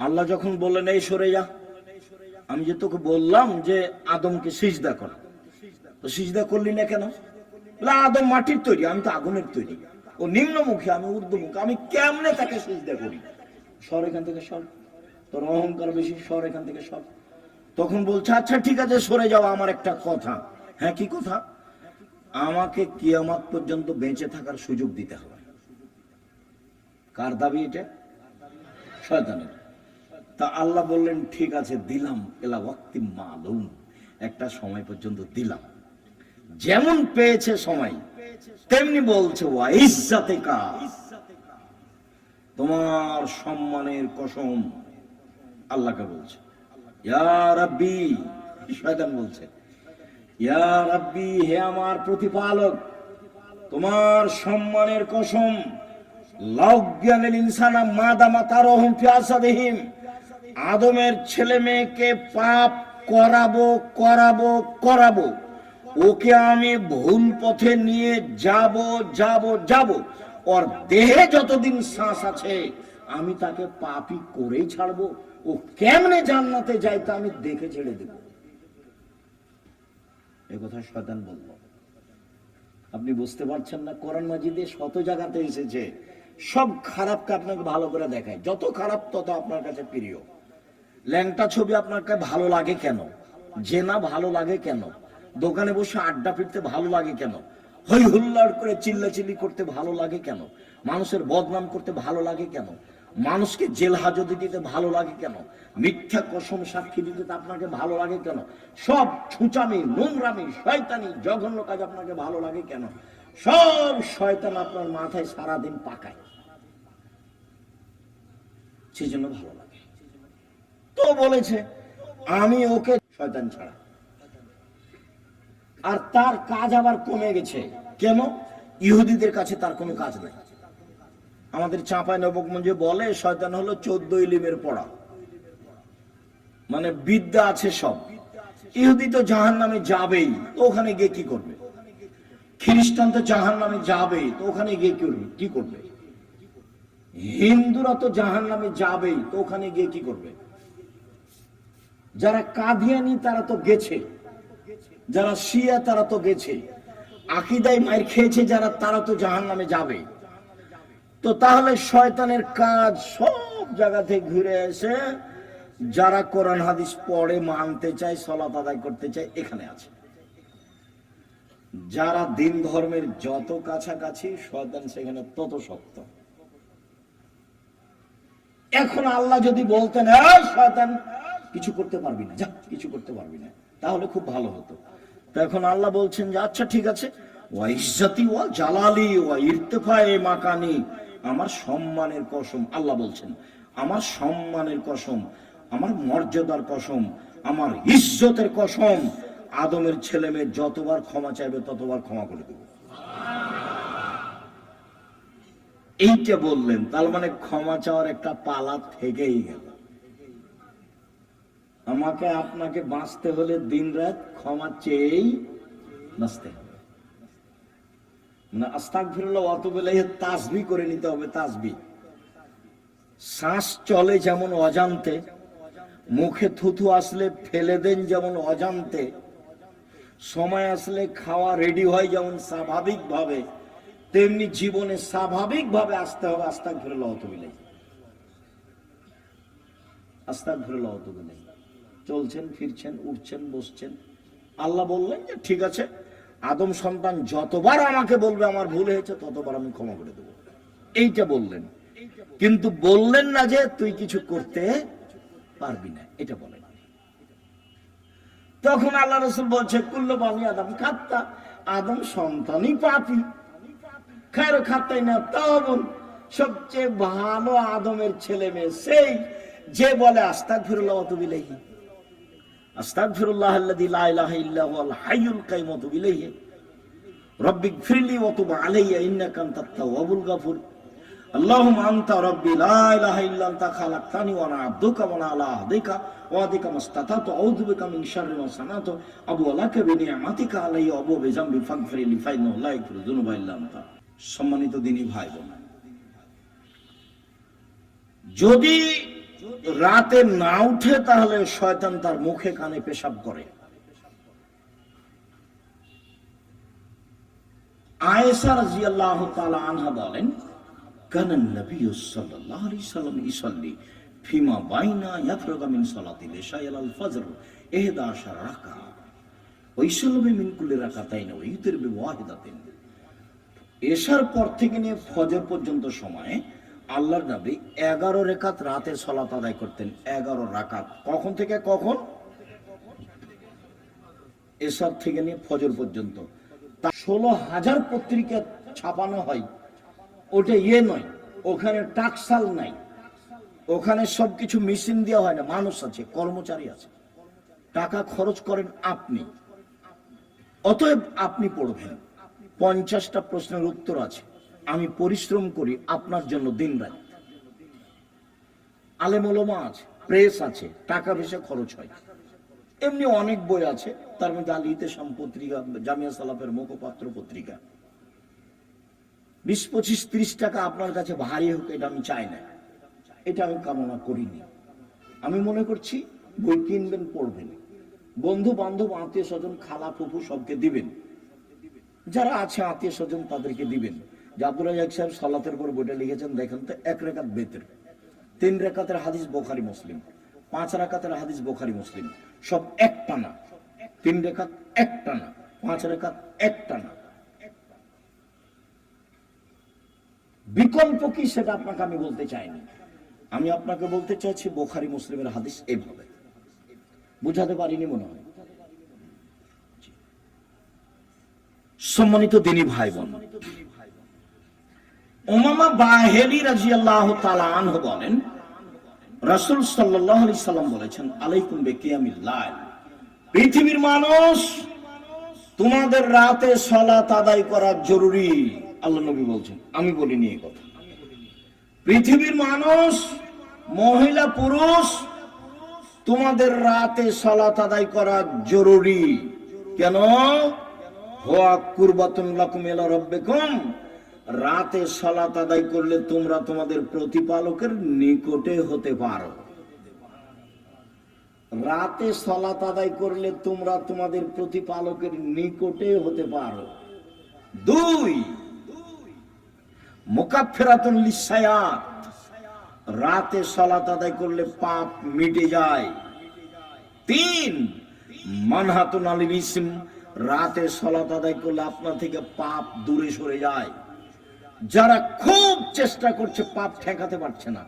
A: আল্লাহ যখন বললেন এই সরে যা, আমি যে তোকে বললাম যে আদমকে সিজদা কর, তো সিজদা করলি না কেন? আদম মাটির তৈরি, আমি তো আগুনের তৈরি। ও নিম্নমুখী, আমি ঊর্ধ্বমুখী, আমি কেমনে তাকে সিজদা করি? সর এখান থেকে, সর, তোর অহংকার বেশি, সর এখান থেকে, সর। তখন বলছে, আচ্ছা ঠিক আছে সরে যাও, আমার একটা কথা। হ্যাঁ, কি কথা? আমাকে কিয়ামত পর্যন্ত বেঁচে থাকার সুযোগ দিতে হবে। কার দাবি এটা? শয়তানের। তা আল্লাহ বললেন ঠিক আছে দিলাম, এলা ওয়াক্তি মালুম, একটা সময় পর্যন্ত দিলাম। যেমন পেয়েছে সময় তেমনি বলছে ওয়া ইজ্জাতিকা, তোমার সম্মানের কসম, আল্লাহকে বলছে। ইয়া রাব্বি, শয়তান বলছে ইয়া রাব্বি, হে আমার প্রতিপালক, তোমার সম্মানের কসম, লাউজ্ঞানিল ইনসানা মাদামা তারহুম ফি আসাদিহিম, আদমের ছেলে মেয়েকে পাপ করাবো করাবো করাবো, ওকে আমি ভুল পথে নিয়ে যাব যাব যাব, ওর দেহে যতদিন শ্বাস আছে আমি তাকে পাপী করেই ছাড়বো, ও কেমনে জান্নাতে যায় তা আমি দেখে ছেড়ে দেব। এই কথা শয়তান বলল। আপনি বুঝতে পারছেন না? কোরআন মাজিদে শত জায়গাতে এসেছে, সব খারাপকে আপনাকে ভালো করে দেখায়, যত খারাপ তত আপনার কাছে প্রিয়। ল্যাংটা ছবি আপনার কাছে ভালো লাগে কেন? জেনা ভালো লাগে কেন? দোকানে বসে আড্ডা পিটতে ভালো লাগে কেন? হই হুল্লাড় করে চিল্লাচিল্লি করতে ভালো লাগে কেন? মানুষের বদনাম করতে ভালো লাগে কেন? মানুষকে জেল হাজতে দিতে ভালো লাগে কেন? মিথ্যা কসম সাক্ষী দিতে আপনাকে ভালো লাগে কেন? সব ছুঁচামি, নোংরামি, শয়তানি, জঘন্য কাজ আপনাকে ভালো লাগে কেন? সব শয়তান আপনার মাথায় সারাদিন পাকায়, সেই জন্য ভালো লাগে। তো বলেছে আমি ওকে, শয়তান ছাড়া। আর তার কাজ আবার কমে গেছে। কেন? ইহুদিদের কাছে তার কোনো কাজ নাই। আমাদের চাঁপাই নবগঞ্জে বলে শয়তান হলো 14 ইলিমের পড়া, মানে বিদ্যা আছে সব। ইহুদি তো জাহান্নামে যাবেই, তো ওখানে গিয়ে কি করবে? খ্রিস্টান তো জাহান্নামে যাবেই, তো ওখানে গিয়ে কি করবে? হিন্দুরা তো জাহান্নামে যাবেই, তো ওখানে গিয়ে কি করবে? যারা কাদিয়ানি তারা তো গেছে, যারা শিয়া তারা তো গেছে, আকীদায় মার খেয়েছে যারা, তারা তো জাহান্নামে যাবে। তো তাহলে শয়তানের কাজ সব জায়গা থেকে ঘুরে এসে যারা কোরআন হাদিস পড়ে, মানতে চায়, সালাত আদায় করতে চায়, এখানে আছে। যারা দিন ধর্মের যত কাছাকাছি, শয়তান সেখানে তত শক্ত। এখন আল্লাহ যদি বলতেন এই শয়তান কিছু করতে পারবি না, যা কিছু করতে পারবি না, তাহলে খুব ভালো হতো। তো এখন আল্লাহ বলছেন যে আচ্ছা ঠিক আছে, ওয়া ইজ্জতি ওয়া জালালি ওয়া ইরতিফায়ে মাকানি, আমার সম্মানের কসম, আল্লাহ বলছেন আমার সম্মানের কসম, আমার মর্যাদার কসম, আমার ইজ্জতের কসম, আদমের ছেলে মেয়ে যতবার ক্ষমা চাইবে ততবার ক্ষমা করে দেব। এইটা বললেন, তার মানে ক্ষমা চাওয়ার একটা পালা থেকেই গেল। আমাকে আপনাকে বাঁচতে হলে দিন রাত ক্ষমা চেয়েই বাঁচতে হবে। আস্তাগফিরুল্লাহ ওয়া আতুবু ইলাইহি তাসবিহ করে নিতে হবে। তাসবিহ, শ্বাস চলে যেমন অজান্তে, মুখে থুথু আসলে ফেলে দেন যেমন অজান্তে, সময় আসলে খাওয়া রেডি হয় যেমন স্বাভাবিক ভাবে, তেমনি জীবনে স্বাভাবিক ভাবে আসতে হবে। আস্তাগফিরুল্লাহ ওয়া আতুবু ইলাইহি, আস্তাগফিরুল্লাহ ওয়া আতুবু ইলাইহি। চলছেন, ফিরছেন, উঠছেন, বসছেন। আল্লাহ বললেন যে ঠিক আছে, আদম সন্তান যতবার আমাকে বলবে আমার ভুল হয়েছে ততবার আমি ক্ষমা করে দেবো, এইটা বললেন। কিন্তু বললেন না যে তুই কিছু করতে পারবি না, এটা বলেন। তখন আল্লাহ রাসূল বলছে কুল্লু বানি আদম খাত্তা, আদম সন্তানই পাপী। খায়রু খাত্তাইনা তাওবুন, সবচেয়ে ভালো আদমের ছেলে মেয়ে সেই যে বলে আস্তাগফিরুল্লাহ ওয়া আতুবু ইলাইহি, আস্তাগফিরুল্লাহাল্লাযী লা ইলাহা ইল্লা হুয়াল হাইয়ুল কাইয়্যুম ওয়া আতুবু ইলাইহি, রব্বিগফিরলি ওয়া তুব আলাইয়া ইন্নাকা আনতাত তাওয়াবুল গাফুর, আল্লাহুম্মা আনতা রাব্বি লা ইলাহা ইল্লা আনতা খালাকতানি ওয়া আনা আবদুকা ওয়া আনা আলা আহদিকা ওয়া আদিকা মাসতাতাতু আউযু বিকা মিন শাররি মা সানাতু আবু লাকা বিনিআমাতিকা আলাইয়া ওয়া আবু বিযামবি ফাগফিরলি ফাইন্নাহু লা ইয়াগফিরু যুনুবা ইল্লা আনতা। সম্মানিত দিনী ভাই বোন, যদি রাতে না উঠে তাহলে শয়তান তার মুখে কানে পেশাব করে। আয়েশা রাদিয়াল্লাহু তাআলা আনহা বলেন কানান নবী সাল্লাল্লাহু আলাইহি ওয়াসাল্লাম ইসাল্লি ফিমা বাইনা ইয়াফরাগু মিন সালাতিল ইশা ইলাল ফজর 11 রাকাত। ওয়াইসাল্লামে মিন কুল্লি রাকাতাইন ওয়া ইউতির বিওয়াহিদাতিন। এশার পর থেকে নিয়ে ফজর পর্যন্ত সময় আল্লাহর নবী 11 রাকাত রাতের সালাত আদায় করতেন। 11 রাকাত। কখন থেকে কখন? এশার থেকে নিয়ে ফজর পর্যন্ত। 16,000 পত্রিকা ছাপানো হয়, ওটা নয়, ওখানে টাকসাল নাই, ওখানে সবকিছু মেশিন দেওয়া হয় না, মানুষ আছে, কর্মচারী আছে, টাকা খরচ করেন আপনি। অতএব আপনি পড়বেন। 50টা প্রশ্নের উত্তর আছে। আমি পরিশ্রম করি আপনার জন্য দিন রাত। আলেম ওলামা আছে, প্রেস আছে, টাকা পয়সা খরচ হয়। এমনি অনেক বই আছে, তার মধ্যে আল ইতিসাম পত্রিকা, জামিয়া সালাফের মুখপাত্র পত্রিকা। 20, 25, 30 টাকা আপনার কাছে ভারী হোক, এটা আমি চাই না, এটা আমি কামনা করিনি। আমি মনে করছি বই কিনবেন, পড়বেন, বন্ধু বান্ধব, আত্মীয় স্বজন, খালা ফুফু সবকে দিবেন, যারা আছে আত্মীয় স্বজন তাদেরকে দিবেন। যে আব্দুল রাজ্জাক সাহেব সালাতের পর বইটা লিখেছেন, দেখেন তো, 1 রাকাত বেতের, 3 রাকাতের হাদিস বুখারী মুসলিম, 5 রাকাতের হাদিস বুখারী মুসলিম, সব একটানা। 3 রাকাত একটানা, 5 রাকাত একটানা। বিকল্প কি সেটা আপনাকে আমি বলতে চাইনি। আমি আপনাকে বলতে চাইছি বুখারী মুসলিমের হাদিস এইভাবে। বুঝাতে পারিনি মনে হয়। সম্মানিত দ্বীনী ভাই বোন, উমামা বাহিলী রাদিয়াল্লাহু তাআলা আনহু বলেন, রাসূল সাল্লাল্লাহু আলাইহি সাল্লাম বলেছেন, আলাইকুম বিকিয়ামিল লাইল, পৃথিবীর মানুষ, তোমাদের রাতে সালাত আদায় করা জরুরি। আল্লাহ নবী বলছেন, আমি বলিনি এই কথা। পৃথিবীর মানুষ, মহিলা পুরুষ, তোমাদের রাতে সালাত আদায় করা জরুরি। কেন? হুয়া কুরবাতুন লাকুম ইলা রাব্বিকুম, রাতে সালাত আদায় করলে তোমরা তোমাদের প্রতিপালকের নিকটে হতে পারো। রাতে সালাত আদায় করলে তোমরা তোমাদের প্রতিপালকের নিকটে হতে পারো। 2, মুকাফফিরাতুন লিসায়াত, রাতে সালাত আদায় করলে পাপ মিটে যায়। 3, মানহাতুন আনিল ইসম, রাতে সালাত আদায় করলে আপনার থেকে পাপ দূরে সরে যায়। যারা খুব চেষ্টা করছে, পাপ ঠেকাতে পারছে না।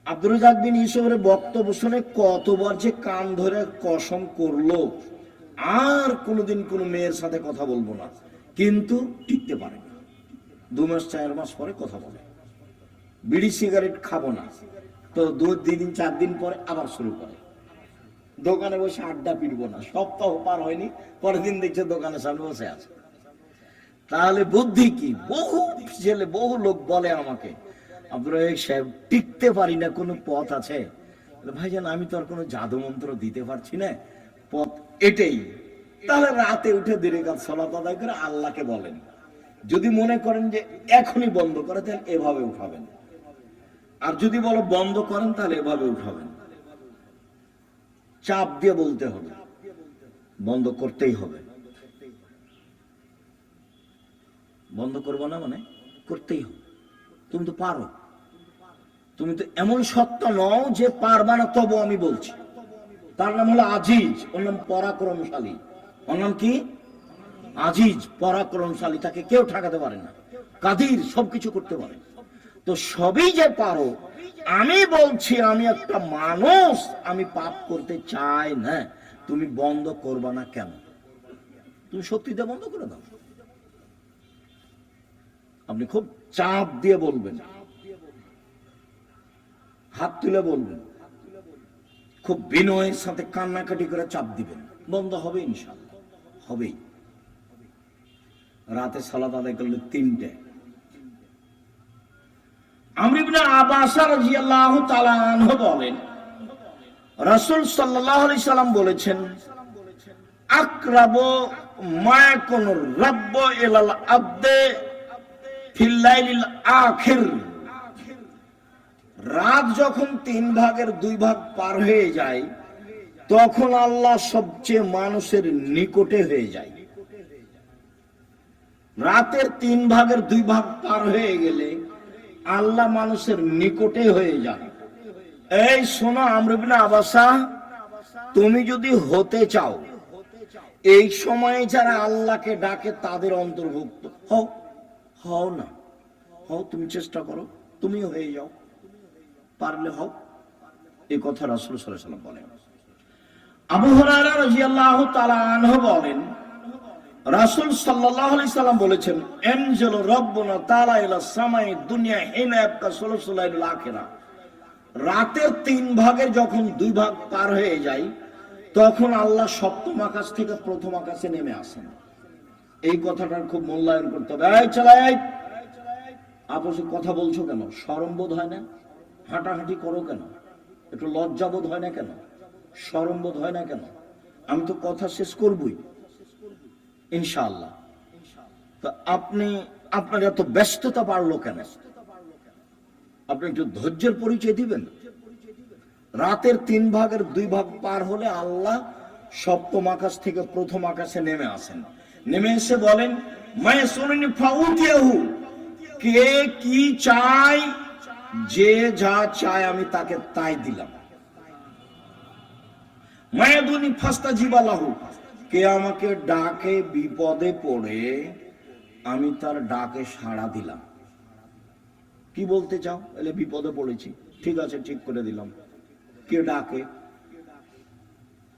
A: আব্দুর রাজ্জাক বিন ইউসুফের বক্তব্য শুনে কতবার যে কান ধরে কসম করলো, আর কোনোদিন কোনো মেয়ের সাথে কথা বলবো না, কিন্তু টিকতে পারে না। 2 মাস 4 মাস পরে কথা বলে, বিড়ি সিগারেট খাবো না, তো 2 দিন 4 দিন পরে আবার শুরু করে। দোকানে বসে আড্ডা পিটবো না, সপ্তাহ পার হয়নি, পরের দিন দেখছে দোকানের সামনে বসে আছে। তাহলে বুদ্ধি কি? বহু লোক বলে আমাকে, আব্দুর রাজ্জাক সাহেব, টিকতে পারি না, কোনো পথ আছে? ভাইজান, আমি তো আর কোনো জাদু মন্ত্র দিতে পারছি না, পথ এটাই। তাহলে রাতে উঠে 2 রাকাত সালাত আদায় করে আল্লাহকে বলেন। যদি মনে করেন যে এখনই বন্ধ করে, তাহলে এভাবে উঠাবেন, আর যদি বলো বন্ধ করেন, তাহলে এভাবে উঠাবেন। চাপ দিয়ে বলতে হবে, বন্ধ করতেই হবে। বন্ধ করবো না মানে করতেই হবে। তুমি তো পারো, তুমি তো এমন সত্তা নও যে পারবা না, তবু আমি বলছি। তার নাম হলো আজিজ, ওর নাম পরাক্রমশালী। ওর নাম কি? আজিজ, পরাক্রমশালী, তাকে কেউ ঠেকাতে পারে না। কাদির, সবকিছু করতে পারে। তো সবই যে পারো, আমি বলছি আমি একটা মানুষ, আমি পাপ করতে চাই না, তুমি বন্ধ করবা না কেন? তুমি সত্যিটা বন্ধ করে দাও। আপনি খুব চাপ দিয়ে বলবেন, হাত তুলে বলবেন, খুব বিনয়ের সাথে কান্নাকাটি করে চাপ দিবেন, বন্ধ হবে ইনশাআল্লাহ, হবেই। রাতে সালাত আদায় করলে 3টে। আমর ইবনে আব্বাস রাদিয়াল্লাহু তাআলা আনহু বলেন, রাসূল সাল্লাল্লাহু আলাইহি সাল্লাম বলেছেন, আকরাবু মা ইয়াকুনুর রাব্বু ইলাল আবদে ফিল লাইলিল আখির, রাত যখন 3 ভাগের 2 ভাগ পার হয়ে যায়, তখন আল্লাহ সবচেয়ে মানুষের নিকটে হয়ে যায়। রাতের 3 ভাগের 2 ভাগ পার হয়ে গেলে আল্লাহ মানুষের নিকটে হয়ে যায়। এই শোনো আমর ইবনে আবাসা, তুমি যদি হতে চাও, এই সময়ে যারা আল্লাহকে ডাকে তাদের অন্তর্ভুক্ত হও। হও না, হও, তুমি চেষ্টা করো, তুমিও হয়ে যাও, পারলে হও। এই কথা রাসূল সাল্লাল্লাহু আলাইহি ওয়াসাল্লাম বলেন। আবু হুরায়রা রাদিয়াল্লাহু তাআলা আনহু বলেন, রাসূল সাল্লাল্লাহু আলাইহি সাল্লাম বলেছেন, আনজালু রাব্বুনা তাআলা ইলা সামাই দুনিয়া হিনা ইয়াবকা সুলুসুল আখিরা। রাতের 3 ভাগের যখন 2 ভাগ পার হয়ে যায়, তখন আল্লাহ সপ্তম আকাশ থেকে প্রথম আকাশে নেমে আসেন। এই কথাটার খুব মূল্যায়ন করতে হবে। এই চালাই, আপসে কথা বলছো কেন? শরম বোধ হয় না? হাঁটাহাঁটি করো কেন? একটু লজ্জা বোধ হয় না কেন? শরম বোধ হয় না কেন? আমি তো কথা শেষ করবই ইনশাআল্লাহ। তো আপনার এত ব্যস্ততা বাড়লো কেন? আপনি একটু ধৈর্যের পরিচয় দিবেন। রাতের 3 ভাগের 2 ভাগ পার হলে আল্লাহ সপ্তম আকাশ থেকে প্রথম আকাশে নেমে আসেন। নেমে এসে বলেন, মায়ে শুনিনি ফাউতিয়াহু, কে কি চাই, যে যা চায় আমি তাকে তাই দিলাম। মায়াদুনি ফাস্তাজিবালাহু, কে আমাকে ডাকে বিপদে পড়ে আমি তার ডাকে সাড়া দিলাম। কি বলতে চাও? এলে বিপদে পড়েছি, ঠিক আছে, ঠিক করে দিলাম। কে ডাকে?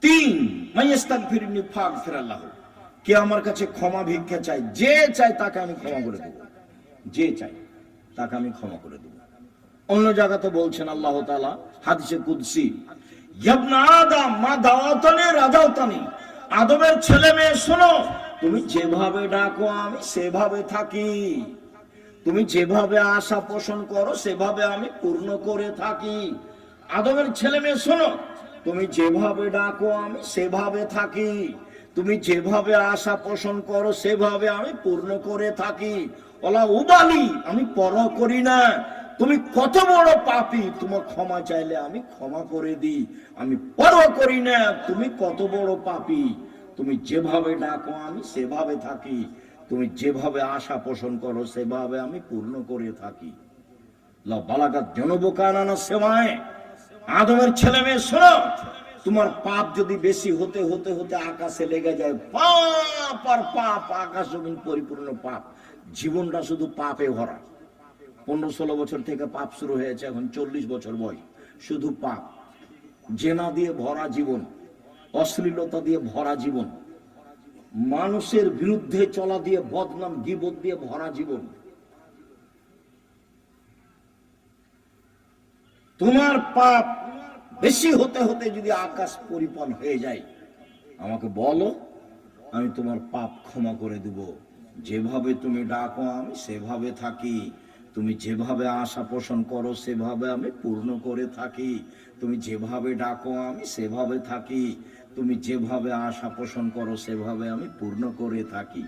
A: 3 মাইয়াস্তাগফিরনি ফাগফিরাল্লাহু, কে আমার কাছে ক্ষমা ভিক্ষা চাই, যে চাই তাকে আমি ক্ষমা করে দেব, যে চাই তাকে আমি ক্ষমা করে দেব। অন্য জায়গাতে বলছেন আল্লাহ তাআলা হাদিসে কুদসি, ইবনে আদম মা দাওয়াতানি রাজাওতানি, আদমের ছেলে মেয়ে শোনো, তুমি যেভাবে ডাকো আমি সেভাবে থাকি, তুমি যেভাবে আশা পোষণ করো সেভাবে আমি পূর্ণ করে থাকি। আদমের ছেলে মেয়ে শোনো, তুমি যেভাবে ডাকো আমি সেভাবে থাকি, তুমি যেভাবে আশা পোষণ করো সেভাবে আমি পূর্ণ করে থাকি। ওলা উবালি, আমি পরোয়া করি না তুমি কত বড় পাপী, তোমার ক্ষমা চাইলে আমি ক্ষমা করে দিই, আমি পরোয়া করি না তুমি কত বড় পাপী, তুমি যেভাবে ডাকো আমি সেভাবে থাকি, তুমি যেভাবে আশা পোষণ করো সেভাবে আমি পূর্ণ করে থাকি। লা বালাগাত জনবকানানা সেমায়, আদমের ছেলে মেয়ে শোনো, তোমার পাপ যদি বেশি হতে হতে হতে আকাশে লেগে যায়, পাপ আর পাপ, আকাশ জমিন পরিপূর্ণ পাপ, জীবনটা শুধু পাপে ভরা। 15-16 বছর থেকে পাপ শুরু হয়েছে, এখন 40 বছর বয়স, শুধু পাপ, জেনা দিয়ে ভরা জীবন, অশ্লীলতা দিয়ে ভরা জীবন, মানুষের বিরুদ্ধে চলা দিয়ে, বদনাম গীবত দিয়ে ভরা জীবন। তোমার পাপ বেশি হতে হতে যদি আকাশ পরিপূর্ণ হয়ে যায়, আমাকে বলো, আমি তোমার পাপ ক্ষমা করে দেব। যেভাবে তুমি ডাকো আমি সেভাবে থাকি, তুমি যেভাবে আশা পোষণ করো সেভাবে আমি পূর্ণ করে থাকি, তুমি যেভাবে ডাকো আমি সেভাবে থাকি, তুমি যেভাবে আশা পোষণ করো সেভাবে আমি পূর্ণ করে থাকি।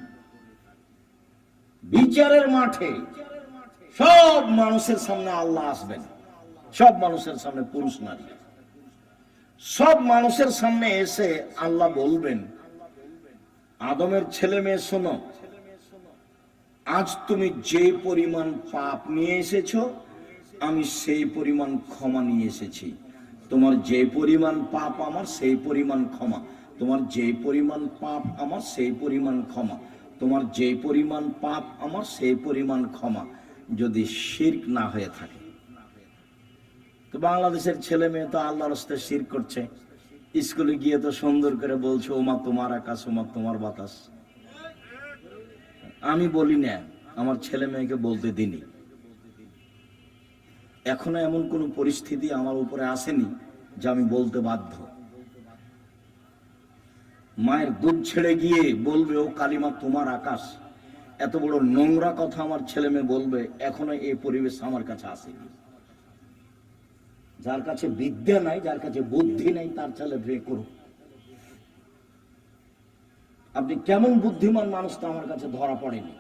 A: বিচারের মাঠে সব মানুষের সামনে আল্লাহ আসবেন, সব মানুষের সামনে, পুরুষ নারী সব মানুষের সামনে এসে আল্লাহ বলবেন, আদমের ছেলে মেয়ে শোনো, আজ তুমি যে পরিমাণ পাপ নিয়ে এসেছো আমি সেই পরিমাণ ক্ষমা নিয়ে এসেছি। তোমার যে পরিমাণ পাপ আমার সেই পরিমাণ ক্ষমা, তোমার যে পরিমাণ পাপ আমার সেই পরিমাণ ক্ষমা, তোমার যে পরিমাণ পাপ আমার সেই পরিমাণ ক্ষমা, যদি শিরক না হয়ে থাকে। তো বাংলাদেশের ছেলে মেয়ে তো আল্লাহর রাস্তায় শিরক করছে, স্কুলে গিয়ে তো সুন্দর করে বলছে ওমা তোমার আকাশ, ওমা তোমার বাতাস। আমি বলি না, আমার ছেলে মেয়েকে বলতে দিনি। এখনো এমন কোন পরিস্থিতি আমার উপরে আসেনি যে আমি বলতে বাধ্য। মায়ের দুধ ছেড়ে গিয়ে বলবে ও কালিমা তোমার আকাশ, এত বড় নোংরা কথা আমার ছেলে মেয়ে বলবে, এখনো এই পরিবেশ আমার কাছে আসেনি। যার কাছে বিদ্যা নাই, যার কাছে বুদ্ধি নাই, তার ছেলে বিয়ে করুক। আপনি কেমন বুদ্ধিমান মানুষ তা আমার কাছে ধরা পড়েনি,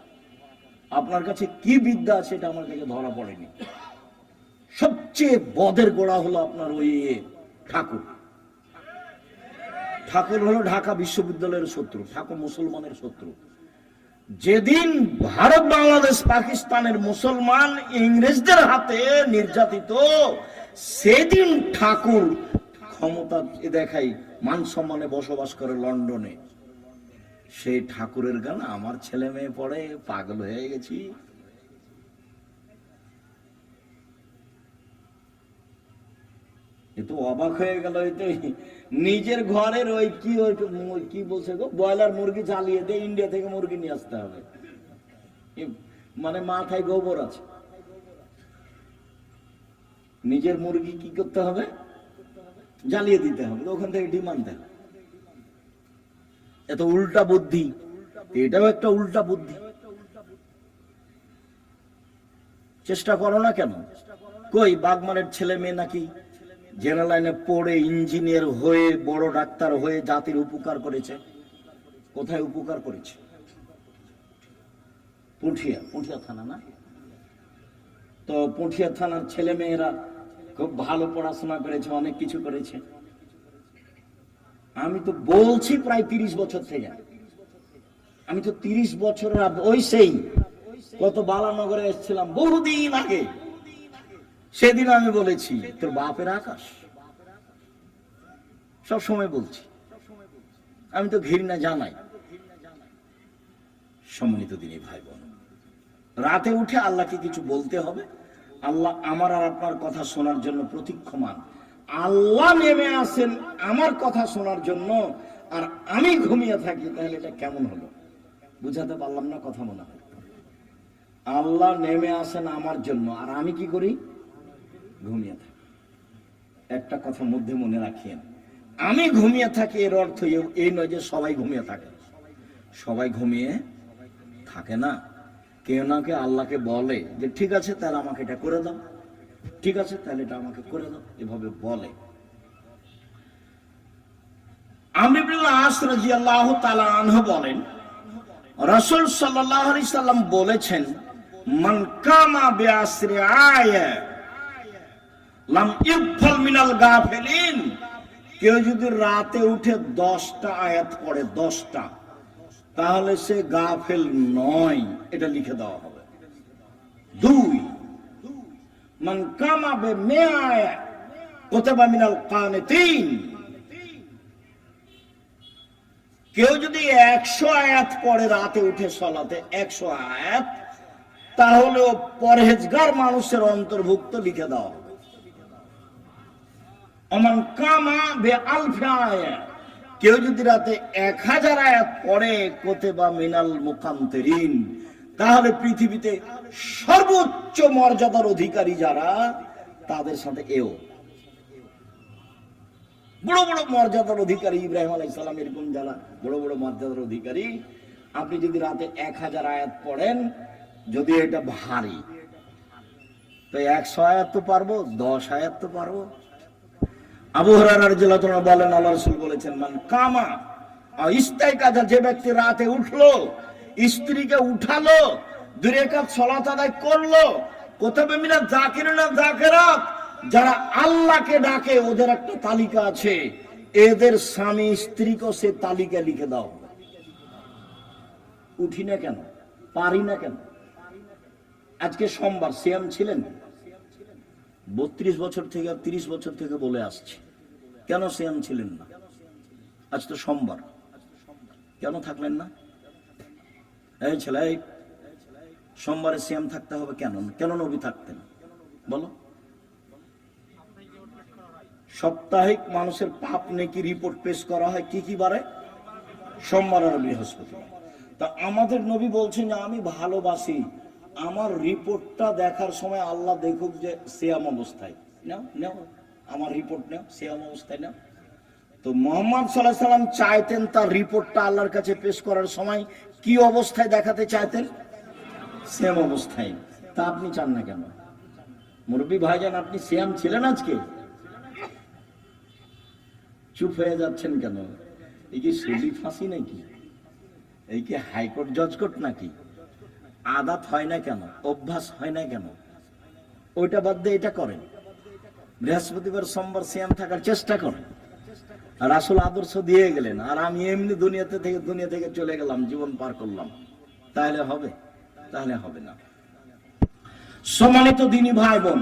A: আপনার কাছে কি বিদ্যা আছে এটা আমার কাছে ধরা পড়েনি। সবচেয়ে বদের গোড়া হলো আপনার ওই ঠাকুর। ঠাকুর হলো ঢাকা বিশ্ববিদ্যালয়ের শত্রু, ঠাকুর মুসলমানের শত্রু। যেদিন ভারত, বাংলাদেশ, পাকিস্তানের মুসলমান ইংরেজদের হাতে নির্যাতিত, সেদিন ঠাকুর ক্ষমতা দেখাই মান সম্মানে বসবাস করে লন্ডনে। সেই ঠাকুরের গান আমার ছেলে মেয়ে পড়ে, পাগল হয়ে গেছি। এতো অবাক হয়ে গেল। নিজের ঘরের ওই কি বলছে গো, ব্রয়লার মুরগি চালিয়ে দিয়ে ইন্ডিয়া থেকে মুরগি নিয়ে আসতে হবে, মানে মাথায় গোবর আছে। নিজের মুরগি কি করতে হবে, জ্বালিয়ে দিতে হবে, ওখান থেকে ডিমান্ড দেয়। এত উল্টা বুদ্ধি, এটাও একটা উল্টা বুদ্ধি। চেষ্টা করো না কেন? কই বাগমারের ছেলে মেয়ে নাকি জেনারেল লাইনে পড়ে ইঞ্জিনিয়ার হয়ে বড় ডাক্তার হয়ে জাতির উপকার করেছে। কোথায় উপকার করেছে? পুঠিয়া থানা না? তো পুঠিয়া থানার ছেলে মেয়েরা খুব ভালো পড়াশোনা করেছে, অনেক কিছু করেছে। আমি তো বলছি প্রায় 30 বছর থেকে, আমি তো 30 বছরের ওই সেই কত বালানগরে এসেছিলাম বহুদিন আগে, সেদিন আমি বলেছি তোর বাপের আকাশ, সব সময় বলছি। আমি তো ঘৃণা জানাই। সম্মানিত দিনী ভাই বোন, রাতে উঠে আল্লাহকে কিছু বলতে হবে। আল্লাহ আমার আর আপনার কথা শোনার জন্য প্রতীক্ষমান। আল্লাহ নেমে আসেন আমার কথা শোনার জন্য, আর আমি ঘুমিয়ে থাকি, তাহলে এটা কেমন হলো? বুঝাতে পারলাম না কথা? মনে হয় আল্লাহ নেমে আসেন আমার জন্য, আর আমি কি করি? ঘুমিয়ে থাকি। একটা কথা মধ্যে মনে রাখিয়েন, আমি ঘুমিয়ে থাকি এর অর্থ এই নয় যে সবাই ঘুমিয়ে থাকে। সবাই ঘুমিয়ে থাকে না। কেউ না কেউ আল্লাহকে বলে যে ঠিক আছে তাহলে আমাকে এটা করে দাও, ঠিক আছে তাহলে এটা আমাকে করে দাও, এভাবে বলে। আমর ইবনে আস রাদিয়াল্লাহু তাআলা আনহু বলেন, রাসূল সাল্লাল্লাহু আলাইহি সাল্লাম বলেছেন, মান কামা বিআসরি আয়া লাম ইগফাল মিনাল গাফিলিন। কেউ যদি রাতে উঠে 10টা আয়াত পড়ে, 10টা, তাহলে সে গাফেল নয়, এটা লিখে দেওয়া হবে। 2, মান কামা বিমিআয়া কুতিবা মিনাল কানিতিন। কেউ যদি 100 আয়াত পড়ে রাতে উঠে সালাতে, 100 আয়াত, তাহলে পরহেজগার মানুষের অন্তর্ভুক্ত লিখে দেওয়া হবে। ওমান কামা বিআলফি আয়া, কেউ যদি রাতে 1000 আয়াত পড়ে কুতিবা মিনাল মুকান্তিরিন, তাহলে পৃথিবীতে সর্বোচ্চ মর্যাদার অধিকারী যারা, তাদের সাথে এও বড় বড় মর্যাদার অধিকারী। ইব্রাহিম আলাইহিস সালাম এরকম যারা বড় বড় মর্যাদার অধিকারী, আপনি যদি রাতে 1000 আয়াত পড়েন, যদি এটা ভারী, তো 100 আয়াত তো পারবো, 10 আয়াত তো পারবো। আবু হুরায়রা রাদিয়াল্লাহু তাআলা বলেন, আল্লাহ রাসূল বলেছেন, মান কামা ইস্তাইকাজা, যে ব্যক্তি রাতে উঠলো, স্ত্রীকে উঠালো, 2 রাকাত সালাত আদায় করলো, কুতিবা মিনাল যাকিরিনা যাকিরাত, যারা আল্লাহকে ডাকে ওদের একটা তালিকা আছে, এদের স্বামী স্ত্রীকে সে তালিকা লিখে দাও। উঠি না কেন, পারি না কেন? আজকে সোমবার, সিয়াম ছিলেন 32 বছর থেকে, 30 বছর থেকে বলে আসছে, কেন সিয়াম ছিলেন না? আজ তো সোমবার, কেন থাকলেন না? এই ছেলে, সোমবারে সিয়াম থাকতে হবে কেন? কেন নবী থাকতেন বলো? সাপ্তাহিক মানুষের পাপ নেকি রিপোর্ট পেশ করা হয় কি কি বারে? সোমবার আর বৃহস্পতিবার। তা আমাদের নবী বলছেন যে আমি ভালোবাসি আমার রিপোর্টটা দেখার সময় আল্লাহ দেখুক যে সিয়াম অবস্থায়। নাও নাও আমার রিপোর্ট নাও, সিয়াম অবস্থায় নাও। তো মুহাম্মদ সাল্লাল্লাহু আলাইহি সাল্লাম চাইতেন তার রিপোর্টটা আল্লাহর কাছে পেশ করার সময় কি অবস্থায় দেখাতে চাইতেন? সিয়াম অবস্থায়। তা আপনি চান না কেন? মুরব্বী ভাইজান, আপনি সিয়াম ছিলেন আজকে? চুপ হয়ে যাচ্ছেন কেন? এই কি সুলি ফাঁসি নাকি? এই কি হাইকোর্ট জজকোর্ট নাকি? আদাত হয় না কেন? অভ্যাস হয় না কেন? ওইটা বাদ দিয়ে এটা করেন। বৃহস্পতিবার সোমবার সিয়াম থাকার চেষ্টা করেন। রাসূল আদর্শ দিয়ে গেলেন, আর আমি এমনি দুনিয়া থেকে চলে গেলাম, জীবন পার করলাম, তাহলে হবে? তাহলে হবে না। সম্মানিত দিনী ভাই বোন,